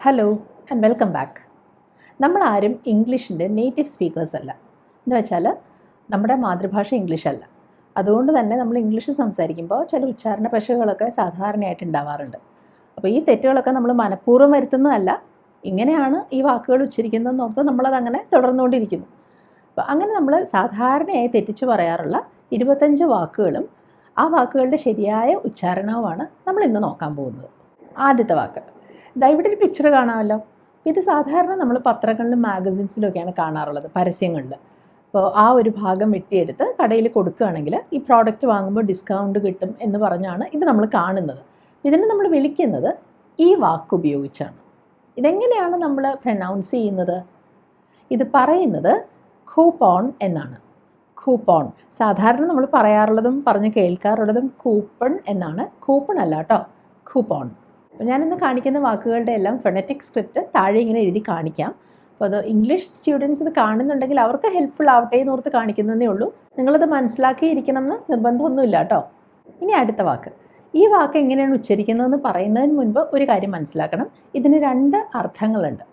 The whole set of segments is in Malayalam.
Hello and welcome back. നമ്മളാരും ഇംഗ്ലീഷിൻ്റെ നേറ്റീവ് സ്പീക്കേഴ്സ് അല്ല. എന്ന് വെച്ചാൽ നമ്മുടെ മാതൃഭാഷ ഇംഗ്ലീഷ് അല്ല. അതുകൊണ്ട് തന്നെ നമ്മൾ ഇംഗ്ലീഷ് സംസാരിക്കുമ്പോൾ ചില ഉച്ചാരണ പിശകുകളൊക്കെ സാധാരണയായിട്ട് ഉണ്ടാവാറുണ്ട്. അപ്പോൾ ഈ തെറ്റുകളൊക്കെ നമ്മൾ മനഃപൂർവ്വം വരുത്തുന്നതല്ല, ഇങ്ങനെയാണ് ഈ വാക്കുകൾ ഉച്ചരിക്കുന്നതെന്ന് ഓർത്ത് നമ്മളതങ്ങനെ തുടർന്നുകൊണ്ടിരിക്കുന്നു. അപ്പോൾ അങ്ങനെ നമ്മൾ സാധാരണയായി തെറ്റിച്ച് പറയാറുള്ള 25 വാക്കുകളും ആ വാക്കുകളുടെ ശരിയായ ഉച്ചാരണവുമാണ് നമ്മൾ ഇന്ന് നോക്കാൻ പോകുന്നത്. ആദ്യത്തെ വാക്ക്, ഇവിടെ ഒരു പിക്ചർ കാണാമല്ലോ. ഇത് സാധാരണ നമ്മൾ പത്രങ്ങളിലും മാഗസിൻസിലൊക്കെയാണ് കാണാറുള്ളത്, പരസ്യങ്ങളിൽ. അപ്പോൾ ആ ഒരു ഭാഗം വെട്ടിയെടുത്ത് കടയിൽ കൊടുക്കുകയാണെങ്കിൽ ഈ പ്രോഡക്റ്റ് വാങ്ങുമ്പോൾ ഡിസ്കൗണ്ട് കിട്ടും എന്ന് പറഞ്ഞാണ് ഇത് നമ്മൾ കാണുന്നത്. ഇതിനെ നമ്മൾ വിളിക്കുന്നത് ഈ വാക്ക് ഉപയോഗിച്ചാണ്. ഇതെങ്ങനെയാണ് നമ്മൾ പ്രൊനൗൺസ് ചെയ്യുന്നത്? ഇത് പറയുന്നത് കൂപ്പോൺ എന്നാണ്. കൂപ്പോൺ. സാധാരണ നമ്മൾ പറയാറുള്ളതും പറഞ്ഞ് കേൾക്കാറുള്ളതും കൂപ്പൺ എന്നാണ്. കൂപ്പൺ അല്ല കേട്ടോ, കൂപ്പോൺ. അപ്പോൾ ഞാനിന്ന് കാണിക്കുന്ന വാക്കുകളുടെ എല്ലാം ഫൊണറ്റിക് സ്ക്രിപ്റ്റ് താഴെ ഇങ്ങനെ എഴുതി കാണിക്കാം. അപ്പോൾ അത് ഇംഗ്ലീഷ് സ്റ്റുഡൻസ് ഇത് കാണുന്നുണ്ടെങ്കിൽ അവർക്ക് ഹെൽപ്ഫുൾ ആവട്ടെ എന്ന് ഓർത്ത് കാണിക്കുന്നതേ ഉള്ളൂ. നിങ്ങളത് മനസ്സിലാക്കിയിരിക്കണം എന്ന് നിർബന്ധമൊന്നുമില്ല കേട്ടോ. ഇനി അടുത്ത വാക്ക്. ഈ വാക്ക് എങ്ങനെയാണ് ഉച്ചരിക്കുന്നതെന്ന് പറയുന്നതിന് മുൻപ് ഒരു കാര്യം മനസ്സിലാക്കണം. ഇതിന് 2 അർത്ഥങ്ങളുണ്ട്.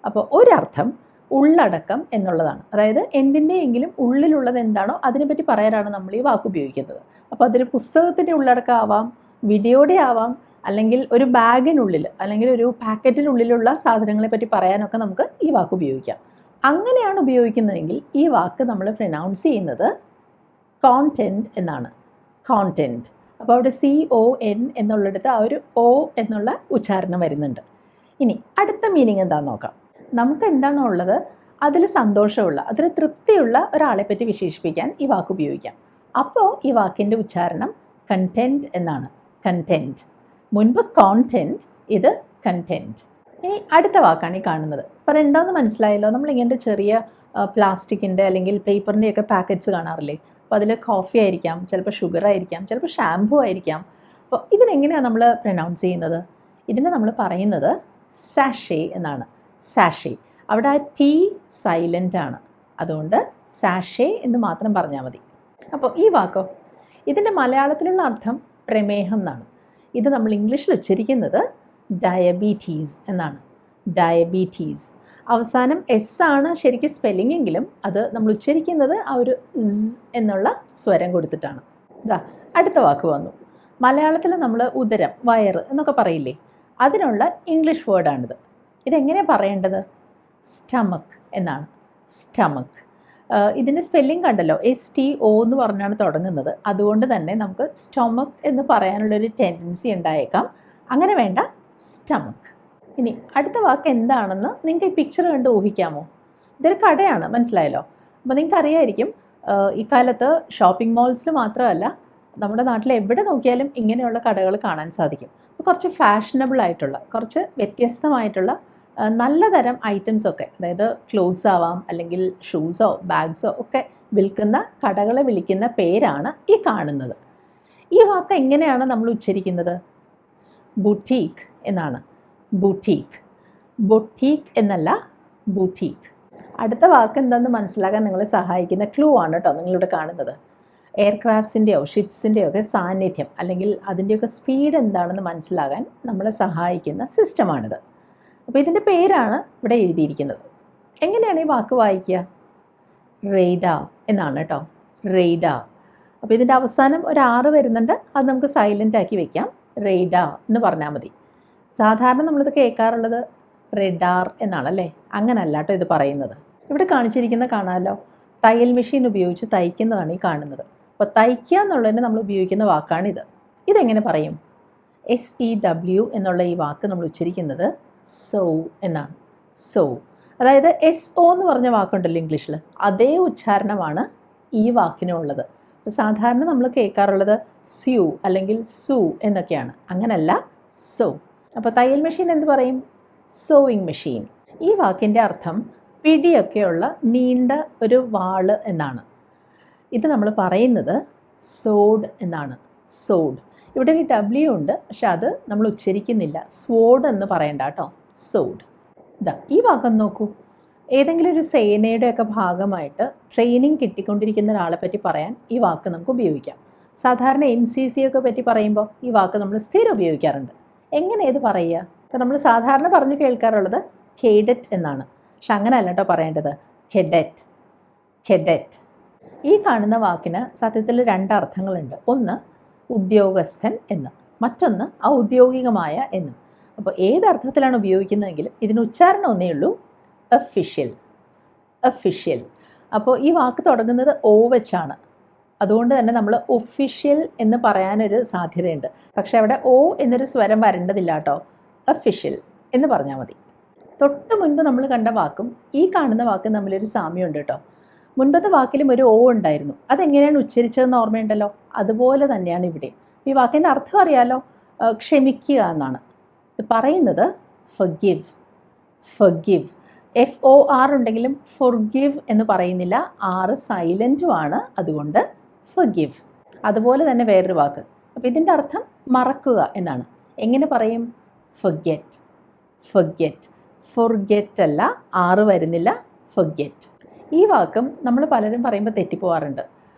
അപ്പോൾ ഒരർത്ഥം ഉള്ളടക്കം എന്നുള്ളതാണ്. അതായത് എന്തിൻ്റെയെങ്കിലും ഉള്ളിലുള്ളത് എന്താണോ അതിനെപ്പറ്റി പറയാനാണ് നമ്മൾ ഈ വാക്ക് ഉപയോഗിക്കുന്നത്. അപ്പോൾ അതൊരു പുസ്തകത്തിൻ്റെ ഉള്ളടക്കം ആവാം, വീഡിയോയുടെ ആവാം, അല്ലെങ്കിൽ ഒരു ബാഗിനുള്ളിൽ അല്ലെങ്കിൽ ഒരു പാക്കറ്റിനുള്ളിലുള്ള സാധനങ്ങളെ പറ്റി പറയാനൊക്കെ നമുക്ക് ഈ വാക്ക് ഉപയോഗിക്കാം. അങ്ങനെയാണ് ഉപയോഗിക്കുന്നതെങ്കിൽ ഈ വാക്ക് നമ്മൾ പ്രൊനൗൺസ് ചെയ്യുന്നത് കോണ്ടൻറ്റ് എന്നാണ്. കോണ്ടൻറ്റ്. അപ്പോൾ അവിടെ CON എന്നുള്ളിടത്ത് ആ ഒരു O എന്നുള്ള ഉച്ചാരണം വരുന്നുണ്ട്. ഇനി അടുത്ത മീനിങ് എന്താണെന്ന് നോക്കാം. നമുക്ക് എന്താണോ ഉള്ളത് അതിൽ സന്തോഷമുള്ള, അതിൽ തൃപ്തിയുള്ള ഒരാളെ പറ്റി വിശേഷിപ്പിക്കാൻ ഈ വാക്ക് ഉപയോഗിക്കാം. അപ്പോൾ ഈ വാക്കിൻ്റെ ഉച്ചാരണം കണ്ടൻറ്റ് എന്നാണ്. കണ്ടൻറ്റ്. മുൻപ് കോണ്ടൻറ്റ്, ഇത് കണ്ടൻറ്റ്. ഇനി അടുത്ത വാക്കാണ് ഈ കാണുന്നത്. അപ്പോൾ അതെന്താണെന്ന് മനസ്സിലായല്ലോ. നമ്മളിങ്ങനത്തെ ചെറിയ പ്ലാസ്റ്റിക്കിൻ്റെ അല്ലെങ്കിൽ പേപ്പറിൻ്റെയൊക്കെ പാക്കറ്റ്സ് കാണാറില്ലേ? അപ്പോൾ അതിൽ കോഫി ആയിരിക്കാം, ചിലപ്പോൾ ഷുഗർ ആയിരിക്കാം, ചിലപ്പോൾ ഷാംപൂ ആയിരിക്കാം. അപ്പോൾ ഇതിനെങ്ങനെയാണ് നമ്മൾ പ്രൊനൗൺസ് ചെയ്യുന്നത്? ഇതിനെ നമ്മൾ പറയുന്നത് സാഷേ എന്നാണ്. സാഷേ. അവിടെ ആ ടി സൈലൻ്റ് ആണ്, അതുകൊണ്ട് സാഷേ എന്ന് മാത്രം പറഞ്ഞാൽ മതി. അപ്പോൾ ഈ വാക്കോ, ഇതിൻ്റെ മലയാളത്തിലുള്ള അർത്ഥം പ്രമേഹം എന്നാണ്. ഇത് നമ്മൾ ഇംഗ്ലീഷിൽ ഉച്ചരിക്കുന്നത് ഡയബറ്റീസ് എന്നാണ്. ഡയബറ്റീസ്. അവസാനം എസ് ആണ് ശരിക്കും സ്പെല്ലിംഗ് എങ്കിലും അത് നമ്മൾ ഉച്ചരിക്കുന്നത് ആ ഒരു സ് എന്നുള്ള സ്വരം കൊടുത്തിട്ടാണ്. അടുത്ത വാക്ക് വന്നു. മലയാളത്തിൽ നമ്മൾ ഉദരം, വയറ് എന്നൊക്കെ പറയില്ലേ, അതിനുള്ള ഇംഗ്ലീഷ് വേർഡാണിത്. ഇതെങ്ങനെയാണ് പറയേണ്ടത്? സ്റ്റമക്ക് എന്നാണ്. സ്റ്റമക്ക്. ഇതിൻ്റെ സ്പെല്ലിംഗ് കണ്ടല്ലോ, STO എന്ന് പറഞ്ഞാണ് തുടങ്ങുന്നത്. അതുകൊണ്ട് തന്നെ നമുക്ക് സ്റ്റൊമക്ക് എന്ന് പറയാനുള്ളൊരു ടെൻഡൻസി ഉണ്ടായേക്കാം. അങ്ങനെ വേണ്ട, സ്റ്റമക്ക്. ഇനി അടുത്ത വാക്ക് എന്താണെന്ന് നിങ്ങൾക്ക് ഈ പിക്ചർ കണ്ട് ഊഹിക്കാമോ? ഇതൊരു കടയാണ്, മനസ്സിലായല്ലോ. അപ്പോൾ നിങ്ങൾക്ക് അറിയായിരിക്കും, ഇക്കാലത്ത് ഷോപ്പിംഗ് മോൾസിൽ മാത്രമല്ല നമ്മുടെ നാട്ടിൽ എവിടെ നോക്കിയാലും ഇങ്ങനെയുള്ള കടകൾ കാണാൻ സാധിക്കും. കുറച്ച് ഫാഷനബിൾ ആയിട്ടുള്ള, കുറച്ച് വ്യത്യസ്തമായിട്ടുള്ള നല്ല തരം ഐറ്റംസൊക്കെ, അതായത് ക്ലോത്ത്സ് ആവാം അല്ലെങ്കിൽ ഷൂസോ ബാഗ്സോ ഒക്കെ വിൽക്കുന്ന കടകളെ വിളിക്കുന്ന പേരാണ് ഈ കാണുന്നത്. ഈ വാക്ക് എങ്ങനെയാണ് നമ്മൾ ഉച്ചരിക്കുന്നത്? ബുട്ടീക്ക് എന്നാണ്. ബുട്ടീക്ക്. ബൊട്ടീക്ക് എന്നല്ല, ബുട്ടീക്ക്. അടുത്ത വാക്ക് എന്താണെന്ന് മനസ്സിലാക്കാൻ നിങ്ങളെ സഹായിക്കുന്ന ക്ലൂ ആണ് കേട്ടോ നിങ്ങളിവിടെ കാണുന്നത്. എയർക്രാഫ്റ്റ്സിൻ്റെയോ ഷിപ്സിൻ്റെയോ ഒക്കെ സാന്നിധ്യം അല്ലെങ്കിൽ അതിൻ്റെയൊക്കെ സ്പീഡ് എന്താണെന്ന് മനസ്സിലാകാൻ നമ്മളെ സഹായിക്കുന്ന സിസ്റ്റമാണിത്. അപ്പോൾ ഇതിൻ്റെ പേരാണ് ഇവിടെ എഴുതിയിരിക്കുന്നത്. എങ്ങനെയാണ് ഈ വാക്ക് വായിക്കുക? റേഡാർ എന്നാണ് കേട്ടോ. റേഡാർ. അപ്പോൾ ഇതിൻ്റെ അവസാനം ഒരു 6 വരുന്നുണ്ട്, അത് നമുക്ക് സൈലൻ്റ് ആക്കി വെക്കാം. റേഡാർ എന്ന് പറഞ്ഞാൽ മതി. സാധാരണ നമ്മളിത് കേൾക്കാറുള്ളത് റെഡാർ എന്നാണല്ലേ. അങ്ങനല്ല കേട്ടോ ഇത് പറയുന്നത്. ഇവിടെ കാണിച്ചിരിക്കുന്ന കാണാമല്ലോ, തയ്യൽ മെഷീൻ ഉപയോഗിച്ച് തയ്ക്കുന്നതാണ് ഈ കാണുന്നത്. അപ്പോൾ തയ്ക്കുക എന്നുള്ളതിന് നമ്മൾ ഉപയോഗിക്കുന്ന വാക്കാണിത്. ഇതെങ്ങനെ പറയും? SEW എന്നുള്ള ഈ വാക്ക് നമ്മൾ ഉച്ചരിക്കുന്നത് സോ എന്നാണ്. സോ. അതായത് SO എന്ന് പറഞ്ഞ വാക്കുണ്ടല്ലോ ഇംഗ്ലീഷിൽ, അതേ ഉച്ചാരണമാണ് ഈ വാക്കിനുള്ളത്. അപ്പോൾ സാധാരണ നമ്മൾ കേൾക്കാറുള്ളത് സ്യൂ അല്ലെങ്കിൽ സൂ എന്നൊക്കെയാണ്. അങ്ങനല്ല, സോ. അപ്പോൾ തയ്യൽ മെഷീൻ എന്ത് പറയും? Sowing machine. ഈ വാക്കിൻ്റെ അർത്ഥം പിടിയൊക്കെയുള്ള നീണ്ട ഒരു വാള് എന്നാണ്. ഇത് നമ്മൾ പറയുന്നത് സോഡ് എന്നാണ്. സോഡ്. ഇവിടെ ഒരു W ഉണ്ട്, പക്ഷെ അത് നമ്മൾ ഉച്ചരിക്കുന്നില്ല. സ്വോഡ് എന്ന് പറയണ്ട കേട്ടോ, സോഡ്. ഈ വാക്കൊന്ന് നോക്കൂ. ഏതെങ്കിലും ഒരു സേനയുടെയൊക്കെ ഭാഗമായിട്ട് ട്രെയിനിങ് കിട്ടിക്കൊണ്ടിരിക്കുന്ന ഒരാളെ പറ്റി പറയാൻ ഈ വാക്ക് നമുക്ക് ഉപയോഗിക്കാം. സാധാരണ NCC ഒക്കെ പറ്റി പറയുമ്പോൾ ഈ വാക്ക് നമ്മൾ സ്ഥിരം ഉപയോഗിക്കാറുണ്ട്. എങ്ങനെ ഇത് പറയുക? അപ്പോൾ നമ്മൾ സാധാരണ പറഞ്ഞ് കേൾക്കാറുള്ളത് കേഡറ്റ് എന്നാണ്. പക്ഷെ അങ്ങനെയല്ല കേട്ടോ പറയേണ്ടത്, കെഡറ്റ്, കെഡറ്റ്. ഈ കാണുന്ന വാക്കിന് സത്യത്തിൽ 2 അർത്ഥങ്ങളുണ്ട്. ഒന്ന് ഉദ്യോഗസ്ഥൻ എന്ന്, മറ്റൊന്ന് ഔദ്യോഗികമായ എന്നും. അപ്പോൾ ഏതർത്ഥത്തിലാണ് ഉപയോഗിക്കുന്നതെങ്കിലും ഇതിന് ഉച്ചാരണം ഒന്നേ ഉള്ളൂ, ഒഫീഷ്യൽ, ഒഫീഷ്യൽ. അപ്പോൾ ഈ വാക്ക് തുടങ്ങുന്നത് ഓ വെച്ചാണ്. അതുകൊണ്ട് തന്നെ നമ്മൾ ഒഫീഷ്യൽ എന്ന് പറയാനൊരു സാധ്യതയുണ്ട്. പക്ഷേ അവിടെ ഓ എന്നൊരു സ്വരം വരേണ്ടതില്ല കേട്ടോ, ഒഫീഷ്യൽ എന്ന് പറഞ്ഞാൽ മതി. തൊട്ട് മുൻപ് നമ്മൾ കണ്ട വാക്കും ഈ കാണുന്ന വാക്കും തമ്മിലൊരു സാമ്യമുണ്ട് കേട്ടോ. മുൻപത്തെ വാക്കിലും ഒരു ഓ ഉണ്ടായിരുന്നു. അതെങ്ങനെയാണ് ഉച്ചരിച്ചതെന്ന് ഓർമ്മയുണ്ടല്ലോ, അതുപോലെ തന്നെയാണ് ഇവിടെ. ഈ വാക്കിൻ്റെ അർത്ഥം അറിയാലോ, ക്ഷമിക്കുക എന്നാണ്. ഇത് പറയുന്നത് ഫൊർഗിവ്, ഫൊർഗിവ്. FOR ഉണ്ടെങ്കിലും ഫൊർഗിവ് എന്ന് പറയുന്നില്ല, R സൈലൻറ്റുമാണ്, അതുകൊണ്ട് ഫൊർഗിവ്. അതുപോലെ തന്നെ വേറൊരു വാക്ക്. അപ്പോൾ ഇതിൻ്റെ അർത്ഥം മറക്കുക എന്നാണ്. എങ്ങനെ പറയും? Forget, forget. ഫൊർഗെറ്റ് അല്ല, R വരുന്നില്ല, ഫൊർഗെറ്റ്. ഈ വാക്കും നമ്മൾ പലരും പറയുമ്പോൾ തെറ്റിപ്പോവാറുണ്ട്.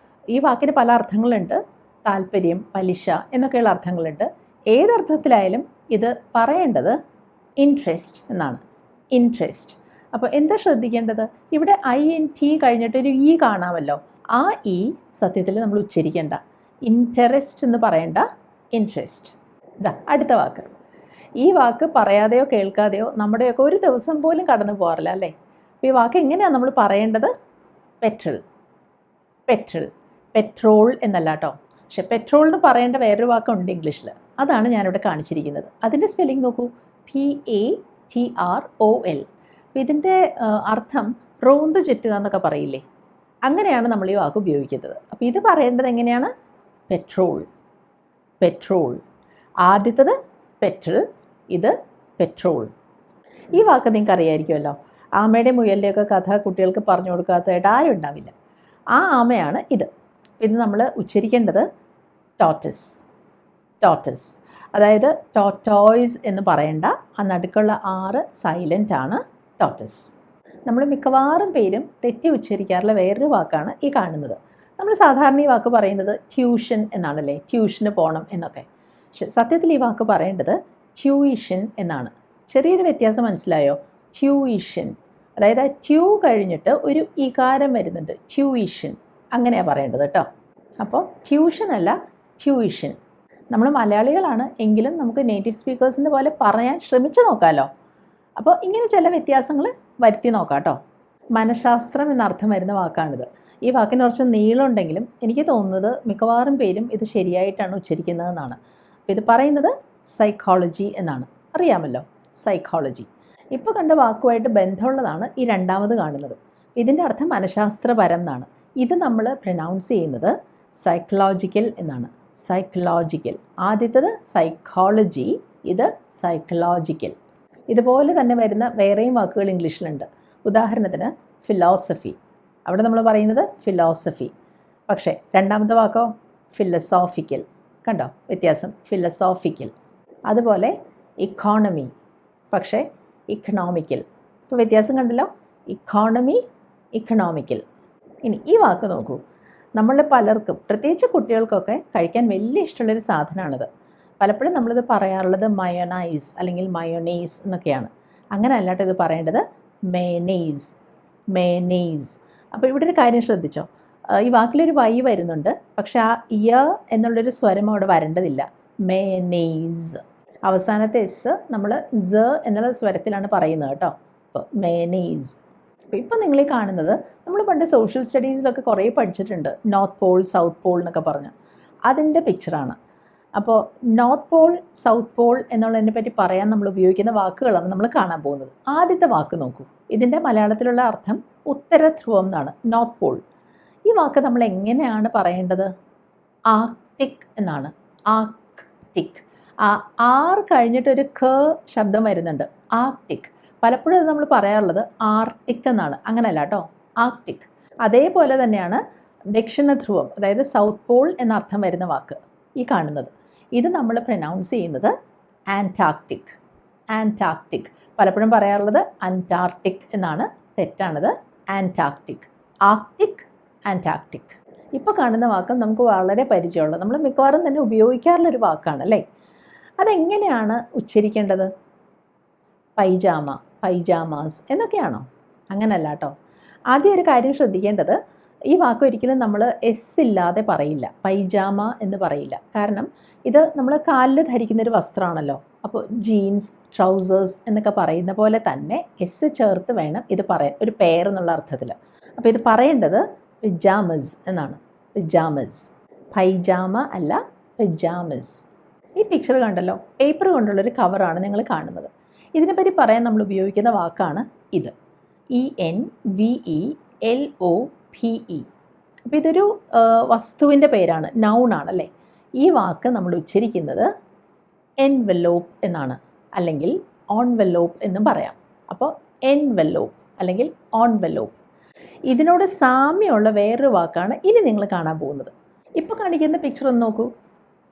ഈ വാക്കിന് പല അർത്ഥങ്ങളുണ്ട്. താല്പര്യം, പലിശ എന്നൊക്കെയുള്ള അർത്ഥങ്ങളുണ്ട്. ഏതർത്ഥത്തിലായാലും ഇത് പറയേണ്ടത് ഇൻട്രസ്റ്റ് എന്നാണ്, ഇൻട്രസ്റ്റ്. അപ്പോൾ എന്താ ശ്രദ്ധിക്കേണ്ടത്? ഇവിടെ INT കഴിഞ്ഞിട്ടൊരു ഇ കാണാമല്ലോ. ആ ഇ സത്യത്തിൽ നമ്മൾ ഉച്ചരിക്കേണ്ട, ഇൻട്രസ്റ്റ് എന്ന് പറയേണ്ട, ഇൻട്രസ്റ്റ്. ഇതാ അടുത്ത വാക്ക്. ഈ വാക്ക് പറയാതെയോ കേൾക്കാതെയോ നമ്മുടെയൊക്കെ ഒരു ദിവസം പോലും കടന്നു പോകാറില്ല അല്ലേ? അപ്പോൾ ഈ വാക്ക് എങ്ങനെയാണ് നമ്മൾ പറയേണ്ടത്? പെട്രോൾ, പെട്രോൾ, പെട്രോൾ എന്നല്ല കേട്ടോ. പക്ഷെ പെട്രോളിന് പറയേണ്ട വേറൊരു വാക്കുണ്ട് ഇംഗ്ലീഷിൽ. അതാണ് ഞാനിവിടെ കാണിച്ചിരിക്കുന്നത്. അതിൻ്റെ സ്പെല്ലിംഗ് നോക്കൂ, PATROL. അപ്പോൾ ഇതിൻ്റെ അർത്ഥം റോന്ത് ചുറ്റുക എന്നൊക്കെ പറയില്ലേ, അങ്ങനെയാണ് നമ്മൾ ഈ വാക്ക് ഉപയോഗിക്കുന്നത്. അപ്പോൾ ഇത് പറയേണ്ടത് എങ്ങനെയാണ്? Petrol, petrol. ആദ്യത്തത് പെട്രോൾ, ഇത് പെട്രോൾ. ഈ വാക്ക് നിങ്ങൾക്ക് അറിയാമായിരിക്കുമല്ലോ. ആമയുടെ മുയലിൻ്റെയൊക്കെ കഥ കുട്ടികൾക്ക് പറഞ്ഞു കൊടുക്കാത്തതായിട്ട് ആരും ഉണ്ടാവില്ല. ആ ആമയാണ് ഇത്. ഇത് നമ്മൾ ഉച്ചരിക്കേണ്ടത് ടോട്ടസ്, ടോട്ടസ്. അതായത് ടോട്ടോയ്സ് എന്ന് പറയേണ്ട, ആ നടുക്കുള്ള R സൈലൻ്റ് ആണ്, ടോട്ടസ്. നമ്മൾ മിക്കവാറും പേരും തെറ്റി ഉച്ചരിക്കാറുള്ള വേറൊരു വാക്കാണ് ഈ കാണുന്നത്. നമ്മൾ സാധാരണ ഈ വാക്ക് പറയുന്നത് ട്യൂഷൻ എന്നാണല്ലേ, ട്യൂഷന് പോകണം എന്നൊക്കെ. പക്ഷെ സത്യത്തിൽ ഈ വാക്ക് പറയേണ്ടത് ട്യൂയിഷൻ എന്നാണ്. ചെറിയൊരു വ്യത്യാസം മനസ്സിലായോ? ട്യൂയിഷൻ, അതായത് ട്യൂ കഴിഞ്ഞിട്ട് ഒരു ഇകാരം വരുന്നുണ്ട്, ട്യൂയിഷൻ, അങ്ങനെയാണ് പറയേണ്ടത് കേട്ടോ. അപ്പോൾ ട്യൂഷൻ അല്ല, ട്യൂയിഷൻ. നമ്മൾ മലയാളികളാണ് എങ്കിലും നമുക്ക് നേറ്റീവ് സ്പീക്കേഴ്സിൻ്റെ പോലെ പറയാൻ ശ്രമിച്ചു നോക്കാമല്ലോ. അപ്പോൾ ഇങ്ങനെ ചില വ്യത്യാസങ്ങൾ വരുത്തി നോക്കാം കേട്ടോ. മനഃശാസ്ത്രം എന്നർത്ഥം വരുന്ന വാക്കാണിത്. ഈ വാക്കിന് കുറച്ച് നീളമുണ്ടെങ്കിലും എനിക്ക് തോന്നുന്നത് മിക്കവാറും പേരും ഇത് ശരിയായിട്ടാണ് ഉച്ചരിക്കുന്നതെന്നാണ്. അപ്പോൾ ഇത് പറയുന്നത് സൈക്കോളജി എന്നാണ്, അറിയാമല്ലോ, സൈക്കോളജി. ഇപ്പോൾ കണ്ട വാക്കുമായിട്ട് ബന്ധമുള്ളതാണ് ഈ രണ്ടാമത് കാണുന്നത്. ഇതിൻ്റെ അർത്ഥം മനഃശാസ്ത്രപരം എന്നാണ്. ഇത് നമ്മൾ പ്രൊനൗൺസ് ചെയ്യുന്നത് സൈക്കോളജിക്കൽ എന്നാണ്, സൈക്കോളജിക്കൽ. ആദ്യത്തത് സൈക്കോളജി, ഇത് സൈക്കോളജിക്കൽ. ഇതുപോലെ തന്നെ വരുന്ന വേറെയും വാക്കുകൾ ഇംഗ്ലീഷിലുണ്ട്. ഉദാഹരണത്തിന് ഫിലോസഫി, അവിടെ നമ്മൾ പറയുന്നത് ഫിലോസഫി. പക്ഷേ രണ്ടാമത്തെ വാക്കോ ഫിലസോഫിക്കൽ. കണ്ടോ വ്യത്യാസം? ഫിലസോഫിക്കൽ. അതുപോലെ ഇക്കോണമി, പക്ഷേ ഇക്കണോമിക്കൽ. ഇപ്പോൾ വ്യത്യാസം കണ്ടല്ലോ, ഇക്കോണമി, ഇക്കണോമിക്കൽ. ഇനി ഈ വാക്ക് നോക്കൂ. നമ്മളിൽ പലർക്കും, പ്രത്യേകിച്ച് കുട്ടികൾക്കൊക്കെ കഴിക്കാൻ വലിയ ഇഷ്ടമുള്ളൊരു സാധനമാണിത്. പലപ്പോഴും നമ്മളിത് പറയാറുള്ളത് മയോണൈസ് അല്ലെങ്കിൽ മയോണൈസ് എന്നൊക്കെയാണ്. അങ്ങനെ അല്ലാട്ടോ ഇത് പറയേണ്ടത് മേനൈസ്, മേനൈസ്. അപ്പോൾ ഇവിടെ ഒരു കാര്യം ശ്രദ്ധിച്ചോ, ഈ വാക്കിലൊരു വൈ വരുന്നുണ്ട്, പക്ഷെ ആ ഇയ എന്നുള്ളൊരു സ്വരം അവിടെ വരേണ്ടതില്ല. മേനൈസ്. അവസാനത്തെ എസ് നമ്മൾ Z എന്നുള്ള സ്വരത്തിലാണ് പറയുന്നത് കേട്ടോ. അപ്പോൾ മേനൈസ്. അപ്പോൾ ഇപ്പോൾ നിങ്ങൾ ഈ കാണുന്നത് നമ്മൾ പണ്ട് സോഷ്യൽ സ്റ്റഡീസിലൊക്കെ കുറേ പഠിച്ചിട്ടുണ്ട്, നോർത്ത് പോൾ സൗത്ത് പോൾ എന്നൊക്കെ പറഞ്ഞ്. അതിൻ്റെ പിക്ചറാണ്. അപ്പോൾ നോർത്ത് പോൾ സൗത്ത് പോൾ എന്നുള്ളതിനെ പറ്റി പറയാൻ നമ്മൾ ഉപയോഗിക്കുന്ന വാക്കുകളാണ് നമ്മൾ കാണാൻ പോകുന്നത്. ആദ്യത്തെ വാക്ക് നോക്കൂ. ഇതിൻ്റെ മലയാളത്തിലുള്ള അർത്ഥം ഉത്തരധ്രുവം എന്നാണ്, നോർത്ത് പോൾ. ഈ വാക്ക് നമ്മൾ എങ്ങനെയാണ് പറയേണ്ടത്? ആർട്ടിക് എന്നാണ്, ആർട്ടിക്. ആർ കഴിഞ്ഞിട്ടൊരു ക ശബ്ദം വരുന്നുണ്ട്, ആർട്ടിക്. പലപ്പോഴും അത് നമ്മൾ പറയാറുള്ളത് ആർട്ടിക് എന്നാണ്, അങ്ങനെയല്ല കേട്ടോ, ആർട്ടിക്. അതേപോലെ തന്നെയാണ് ദക്ഷിണധ്രുവം, അതായത് സൗത്ത് പോൾ എന്നർത്ഥം വരുന്ന വാക്ക് ഈ കാണുന്നത്. ഇത് നമ്മൾ പ്രൊനൗൺസ് ചെയ്യുന്നത് ആൻറ്റാർട്ടിക്, ആൻറ്റാർട്ടിക്. പലപ്പോഴും പറയാറുള്ളത് അന്റാർട്ടിക് എന്നാണ്, തെറ്റാണത്, ആൻറ്റാർട്ടിക്. ആർട്ടിക്, ആൻറ്റാർട്ടിക്. ഇപ്പോൾ കാണുന്ന വാക്കും നമുക്ക് വളരെ പരിചയമുള്ള, നമ്മൾ മിക്കവാറും തന്നെ ഉപയോഗിക്കാറുള്ളൊരു വാക്കാണ് അല്ലേ? അതെങ്ങനെയാണ് ഉച്ചരിക്കേണ്ടത്? പൈജാമ, പൈജാമാസ് എന്നൊക്കെയാണോ? അങ്ങനല്ല കേട്ടോ. ആദ്യം ഒരു കാര്യം ശ്രദ്ധിക്കേണ്ടത്, ഈ വാക്ക് ഒരിക്കലും നമ്മൾ എസ് ഇല്ലാതെ പറയില്ല, പൈജാമ എന്ന് പറയില്ല. കാരണം ഇത് നമ്മൾ കാലിൽ ധരിക്കുന്നൊരു വസ്ത്രമാണല്ലോ. അപ്പോൾ ജീൻസ്, ട്രൗസേഴ്സ് എന്നൊക്കെ പറയുന്ന പോലെ തന്നെ എസ് ചേർത്ത് വേണം ഇത് പറയാൻ, ഒരു പെയർ എന്നുള്ള അർത്ഥത്തിൽ. അപ്പോൾ ഇത് പറയേണ്ടത് പിജാമസ് എന്നാണ്. പിജാമസ്, പൈജാമ അല്ല, പിജാമസ്. ഈ പിക്ചർ കണ്ടല്ലോ, പേപ്പർ കൊണ്ടുള്ളൊരു കവറാണ് നിങ്ങൾ കാണുന്നത്. ഇതിനെപ്പറ്റി പറയാൻ നമ്മൾ ഉപയോഗിക്കുന്ന വാക്കാണ് ഇത്, ENVELOPE. അപ്പോൾ ഇതൊരു വസ്തുവിൻ്റെ പേരാണ്, നൗൺ ആണല്ലേ. ഈ വാക്ക് നമ്മൾ ഉച്ചരിക്കുന്നത് എൻവെലോപ്പ് എന്നാണ്, അല്ലെങ്കിൽ ഓൺവെലോപ്പ് എന്നും പറയാം. അപ്പോൾ എൻവെലോപ്പ് അല്ലെങ്കിൽ ഓൺവെലോപ്പ്. ഇതിനോട് സാമ്യമുള്ള വേറൊരു വാക്കാണ് ഇനി നിങ്ങൾ കാണാൻ പോകുന്നത്. ഇപ്പോൾ കാണിക്കുന്ന പിക്ചർ ഒന്ന് നോക്കൂ.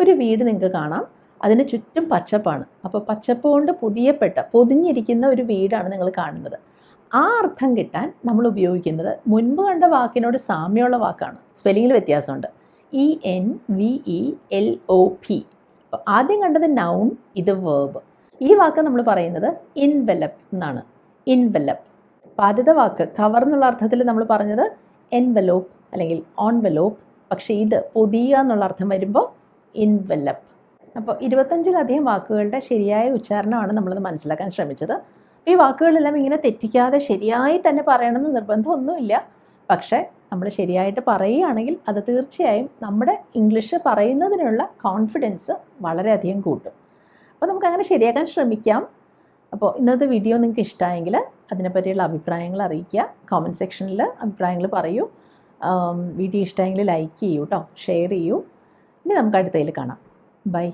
ഒരു വീട് നിങ്ങൾക്ക് കാണാം, അതിന് ചുറ്റും പച്ചപ്പാണ്. അപ്പോൾ പച്ചപ്പ് കൊണ്ട് പൊതിഞ്ഞിരിക്കുന്ന ഒരു വീടാണ് നിങ്ങൾ കാണുന്നത്. ആ അർത്ഥം കിട്ടാൻ നമ്മൾ ഉപയോഗിക്കുന്നത് മുൻപ് കണ്ട വാക്കിനോട് സാമ്യമുള്ള വാക്കാണ്, സ്പെല്ലിങ്ങിൽ വ്യത്യാസമുണ്ട്. ENVELOP. അപ്പോൾ ആദ്യം കണ്ടത് നൗൺ, ഇത് വേർബ്. ഈ വാക്ക് നമ്മൾ പറയുന്നത് ഇൻവെലപ്പ് എന്നാണ്, ഇൻവെലപ്പ്. ആദ്യത്തെ വാക്ക് കവർ എന്നുള്ള അർത്ഥത്തിൽ നമ്മൾ പറഞ്ഞത് എൻവെലോപ്പ് അല്ലെങ്കിൽ ഓൺവെലോപ്പ്. പക്ഷേ ഇത് പൊതിയുക എന്നുള്ള അർത്ഥം വരുമ്പോൾ ഇൻവെലപ്പ്. അപ്പോൾ 25-ലധികം വാക്കുകളുടെ ശരിയായ ഉച്ചാരണമാണ് നമ്മളത് മനസ്സിലാക്കാൻ ശ്രമിച്ചത്. ഈ വാക്കുകളെല്ലാം ഇങ്ങനെ തെറ്റിക്കാതെ ശരിയായി തന്നെ പറയണമെന്ന് നിർബന്ധമൊന്നുമില്ല. പക്ഷേ നമ്മൾ ശരിയായിട്ട് പറയുകയാണെങ്കിൽ അത് തീർച്ചയായും നമ്മുടെ ഇംഗ്ലീഷ് പറയുന്നതിനുള്ള കോൺഫിഡൻസ് വളരെയധികം കൂട്ടും. അപ്പോൾ നമുക്കങ്ങനെ ശരിയാക്കാൻ ശ്രമിക്കാം. അപ്പോൾ ഇന്നത്തെ വീഡിയോ നിങ്ങൾക്ക് ഇഷ്ടമായെങ്കിൽ അതിനെപ്പറ്റിയുള്ള അഭിപ്രായങ്ങൾ അറിയിക്കുക, കമൻറ്റ് സെക്ഷനിൽ അഭിപ്രായങ്ങൾ പറയൂ. വീഡിയോ ഇഷ്ടമായെങ്കിൽ ലൈക്ക് ചെയ്യൂ കേട്ടോ, ഷെയർ ചെയ്യൂ. ഇനി നമുക്ക് അടുത്തതിൽ കാണാം. ബൈ.